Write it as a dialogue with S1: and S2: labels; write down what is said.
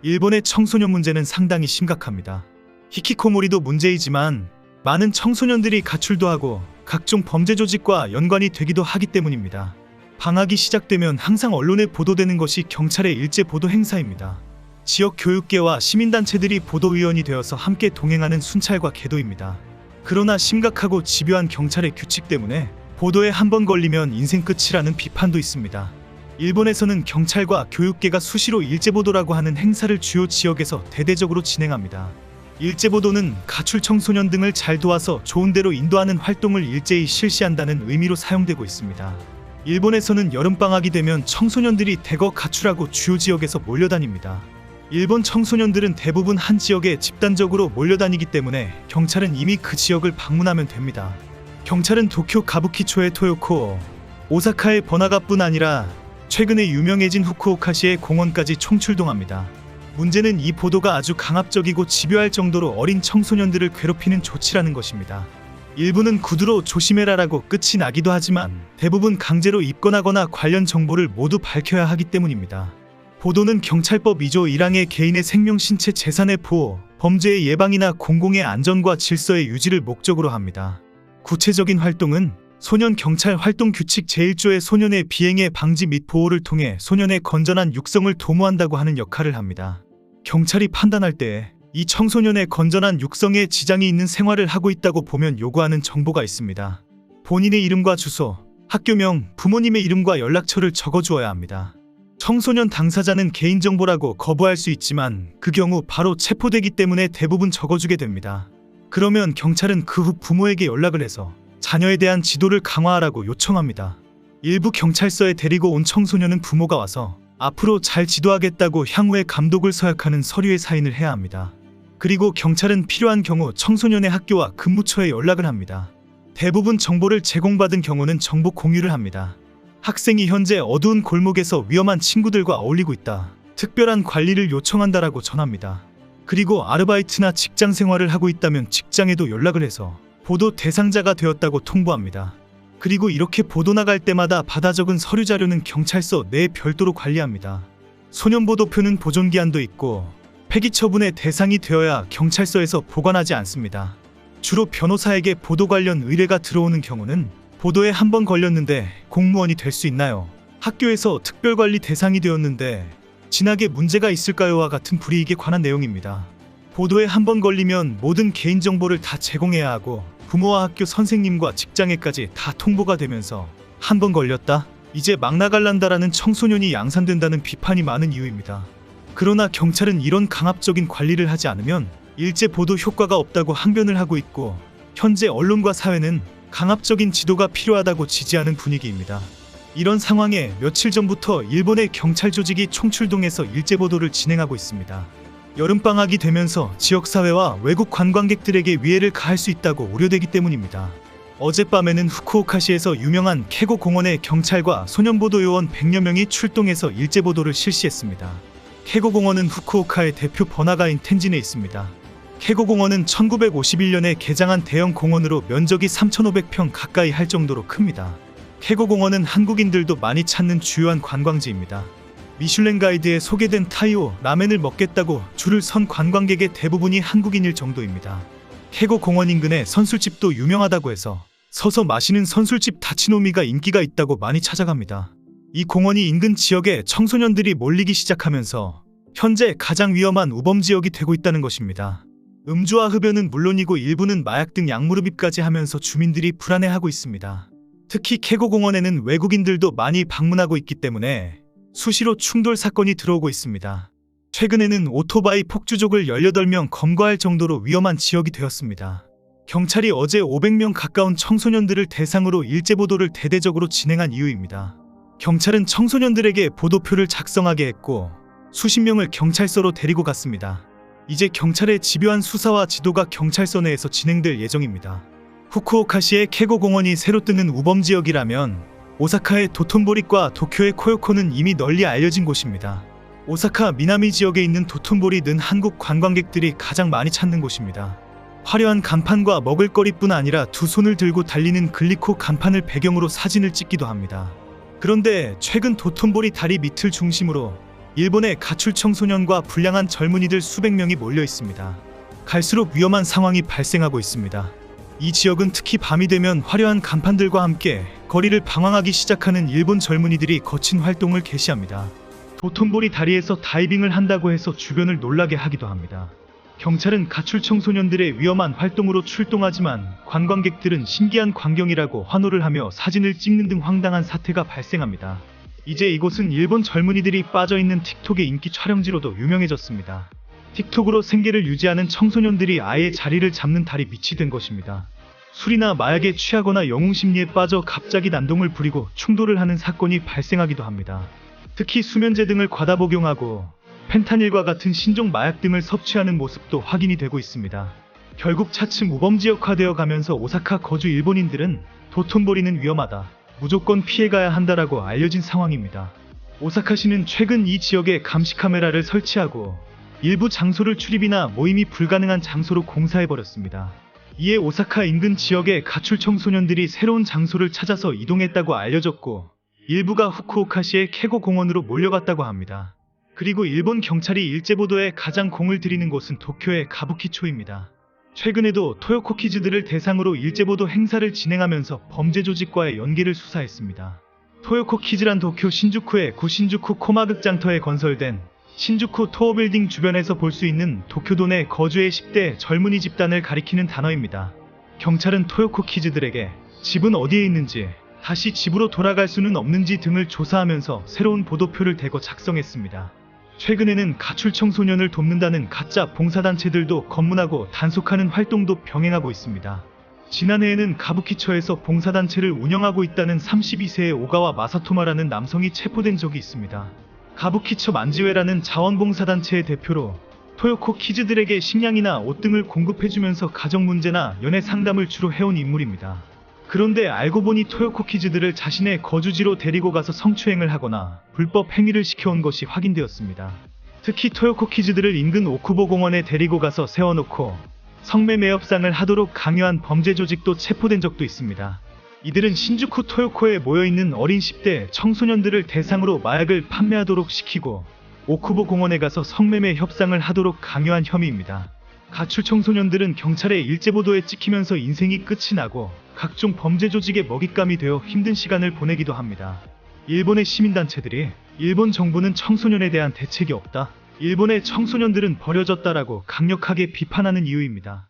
S1: 일본의 청소년 문제는 상당히 심각합니다. 히키코모리도 문제이지만 많은 청소년들이 가출도 하고 각종 범죄 조직과 연관이 되기도 하기 때문입니다. 방학이 시작되면 항상 언론에 보도되는 것이 경찰의 일제 보도 행사입니다. 지역 교육계와 시민단체들이 보도위원이 되어서 함께 동행하는 순찰과 계도입니다. 그러나 심각하고 집요한 경찰의 규칙 때문에 보도에 한 번 걸리면 인생 끝이라는 비판도 있습니다. 일본에서는 경찰과 교육계가 수시로 일제보도라고 하는 행사를 주요 지역에서 대대적으로 진행합니다. 일제보도는 가출 청소년 등을 잘 도와서 좋은 데로 인도하는 활동을 일제히 실시한다는 의미로 사용되고 있습니다. 일본에서는 여름방학이 되면 청소년들이 대거 가출하고 주요 지역에서 몰려다닙니다. 일본 청소년들은 대부분 한 지역에 집단적으로 몰려다니기 때문에 경찰은 이미 그 지역을 방문하면 됩니다. 경찰은 도쿄 가부키초의 토요코, 오사카의 번화가뿐 아니라 최근에 유명해진 후쿠오카시의 공원까지 총출동합니다. 문제는 이 보도가 아주 강압적이고 집요할 정도로 어린 청소년들을 괴롭히는 조치라는 것입니다. 일부는 구두로 조심해라라고 끝이 나기도 하지만 대부분 강제로 입건하거나 관련 정보를 모두 밝혀야 하기 때문입니다. 보도는 경찰법 2조 1항의 개인의 생명, 신체, 재산의 보호, 범죄의 예방이나 공공의 안전과 질서의 유지를 목적으로 합니다. 구체적인 활동은 소년 경찰 활동 규칙 제1조의 소년의 비행의 방지 및 보호를 통해 소년의 건전한 육성을 도모한다고 하는 역할을 합니다. 경찰이 판단할 때 이 청소년의 건전한 육성에 지장이 있는 생활을 하고 있다고 보면 요구하는 정보가 있습니다. 본인의 이름과 주소, 학교명, 부모님의 이름과 연락처를 적어주어야 합니다. 청소년 당사자는 개인정보라고 거부할 수 있지만 그 경우 바로 체포되기 때문에 대부분 적어주게 됩니다. 그러면 경찰은 그 후 부모에게 연락을 해서 자녀에 대한 지도를 강화하라고 요청합니다. 일부 경찰서에 데리고 온 청소년은 부모가 와서 앞으로 잘 지도하겠다고 향후에 감독을 서약하는 서류에 사인을 해야 합니다. 그리고 경찰은 필요한 경우 청소년의 학교와 근무처에 연락을 합니다. 대부분 정보를 제공받은 경우는 정보 공유를 합니다. 학생이 현재 어두운 골목에서 위험한 친구들과 어울리고 있다. 특별한 관리를 요청한다라고 전합니다. 그리고 아르바이트나 직장 생활을 하고 있다면 직장에도 연락을 해서 보도 대상자가 되었다고 통보합니다. 그리고 이렇게 보도 나갈 때마다 받아 적은 서류 자료는 경찰서 내에 별도로 관리합니다. 소년보도표는 보존기한도 있고 폐기 처분의 대상이 되어야 경찰서에서 보관하지 않습니다. 주로 변호사에게 보도 관련 의뢰가 들어오는 경우는 보도에 한 번 걸렸는데 공무원이 될 수 있나요? 학교에서 특별관리 대상이 되었는데 진학에 문제가 있을까요?와 같은 불이익에 관한 내용입니다. 보도에 한 번 걸리면 모든 개인정보를 다 제공해야 하고 부모와 학교 선생님과 직장에까지 다 통보가 되면서 한 번 걸렸다? 이제 막 나갈란다라는 청소년이 양산된다는 비판이 많은 이유입니다. 그러나 경찰은 이런 강압적인 관리를 하지 않으면 일제 보도 효과가 없다고 항변을 하고 있고 현재 언론과 사회는 강압적인 지도가 필요하다고 지지하는 분위기입니다. 이런 상황에 며칠 전부터 일본의 경찰 조직이 총출동해서 일제 보도를 진행하고 있습니다. 여름방학이 되면서 지역사회와 외국 관광객들에게 위해를 가할 수 있다고 우려되기 때문입니다. 어젯밤에는 후쿠오카시에서 유명한 케고 공원에 경찰과 소년보도 요원 100여 명이 출동해서 일제 보도를 실시했습니다. 케고 공원은 후쿠오카의 대표 번화가인 텐진에 있습니다. 케고 공원은 1951년에 개장한 대형 공원으로 면적이 3,500평 가까이 할 정도로 큽니다. 케고 공원은 한국인들도 많이 찾는 주요한 관광지입니다. 미슐랭 가이드에 소개된 타이오 라멘을 먹겠다고 줄을 선 관광객의 대부분이 한국인일 정도입니다. 케고 공원 인근에 선술집도 유명하다고 해서 서서 마시는 선술집 다치노미가 인기가 있다고 많이 찾아갑니다. 이 공원이 인근 지역에 청소년들이 몰리기 시작하면서 현재 가장 위험한 우범지역이 되고 있다는 것입니다. 음주와 흡연은 물론이고 일부는 마약 등 약물흡입까지 하면서 주민들이 불안해하고 있습니다. 특히 케고 공원에는 외국인들도 많이 방문하고 있기 때문에 수시로 충돌 사건이 들어오고 있습니다. 최근에는 오토바이 폭주족을 18명 검거할 정도로 위험한 지역이 되었습니다. 경찰이 어제 500명 가까운 청소년들을 대상으로 일제 보도를 대대적으로 진행한 이유입니다. 경찰은 청소년들에게 보도표를 작성하게 했고 수십 명을 경찰서로 데리고 갔습니다. 이제 경찰의 집요한 수사와 지도가 경찰서 내에서 진행될 예정입니다. 후쿠오카시의 케고 공원이 새로 뜨는 우범지역이라면 오사카의 도톤보리과 도쿄의 코요코는 이미 널리 알려진 곳입니다. 오사카 미나미 지역에 있는 도톤보리는 한국 관광객들이 가장 많이 찾는 곳입니다. 화려한 간판과 먹을거리뿐 아니라 두 손을 들고 달리는 글리코 간판을 배경으로 사진을 찍기도 합니다. 그런데 최근 도톤보리 다리 밑을 중심으로 일본의 가출 청소년과 불량한 젊은이들 수백 명이 몰려 있습니다. 갈수록 위험한 상황이 발생하고 있습니다. 이 지역은 특히 밤이 되면 화려한 간판들과 함께 거리를 방황하기 시작하는 일본 젊은이들이 거친 활동을 개시합니다. 도톤보리 다리에서 다이빙을 한다고 해서 주변을 놀라게 하기도 합니다. 경찰은 가출 청소년들의 위험한 활동으로 출동하지만 관광객들은 신기한 광경이라고 환호를 하며 사진을 찍는 등 황당한 사태가 발생합니다. 이제 이곳은 일본 젊은이들이 빠져있는 틱톡의 인기 촬영지로도 유명해졌습니다. 틱톡으로 생계를 유지하는 청소년들이 아예 자리를 잡는 달이 밑이 된 것입니다. 술이나 마약에 취하거나 영웅심리에 빠져 갑자기 난동을 부리고 충돌을 하는 사건이 발생하기도 합니다. 특히 수면제 등을 과다 복용하고 펜타닐과 같은 신종 마약 등을 섭취하는 모습도 확인이 되고 있습니다. 결국 차츰 우범지역화되어 가면서 오사카 거주 일본인들은 도톤보리는 위험하다, 무조건 피해가야 한다라고 알려진 상황입니다. 오사카시는 최근 이 지역에 감시 카메라를 설치하고 일부 장소를 출입이나 모임이 불가능한 장소로 공사해버렸습니다. 이에 오사카 인근 지역의 가출 청소년들이 새로운 장소를 찾아서 이동했다고 알려졌고 일부가 후쿠오카시의 케고 공원으로 몰려갔다고 합니다. 그리고 일본 경찰이 일제보도에 가장 공을 들이는 곳은 도쿄의 가부키초입니다. 최근에도 토요코 키즈들을 대상으로 일제보도 행사를 진행하면서 범죄 조직과의 연계를 수사했습니다. 토요코 키즈란 도쿄 신주쿠의 구신주쿠 코마극장터에 건설된 신주쿠 토어빌딩 주변에서 볼 수 있는 도쿄도 내 거주의 10대 젊은이 집단을 가리키는 단어입니다. 경찰은 토요코 키즈들에게 집은 어디에 있는지, 다시 집으로 돌아갈 수는 없는지 등을 조사하면서 새로운 보도표를 대거 작성했습니다. 최근에는 가출 청소년을 돕는다는 가짜 봉사단체들도 검문하고 단속하는 활동도 병행하고 있습니다. 지난해에는 가부키초에서 봉사단체를 운영하고 있다는 32세의 오가와 마사토마라는 남성이 체포된 적이 있습니다. 가부키초 만지웨라는 자원봉사단체의 대표로 토요코 키즈들에게 식량이나 옷 등을 공급해주면서 가정 문제나 연애 상담을 주로 해온 인물입니다. 그런데 알고 보니 토요코 키즈들을 자신의 거주지로 데리고 가서 성추행을 하거나 불법 행위를 시켜온 것이 확인되었습니다. 특히 토요코 키즈들을 인근 오쿠보 공원에 데리고 가서 세워놓고 성매매 협상을 하도록 강요한 범죄 조직도 체포된 적도 있습니다. 이들은 신주쿠 토요코에 모여있는 어린 10대 청소년들을 대상으로 마약을 판매하도록 시키고 오쿠보 공원에 가서 성매매 협상을 하도록 강요한 혐의입니다. 가출 청소년들은 경찰의 일제보도에 찍히면서 인생이 끝이 나고 각종 범죄 조직의 먹잇감이 되어 힘든 시간을 보내기도 합니다. 일본의 시민단체들이 일본 정부는 청소년에 대한 대책이 없다, 일본의 청소년들은 버려졌다라고 강력하게 비판하는 이유입니다.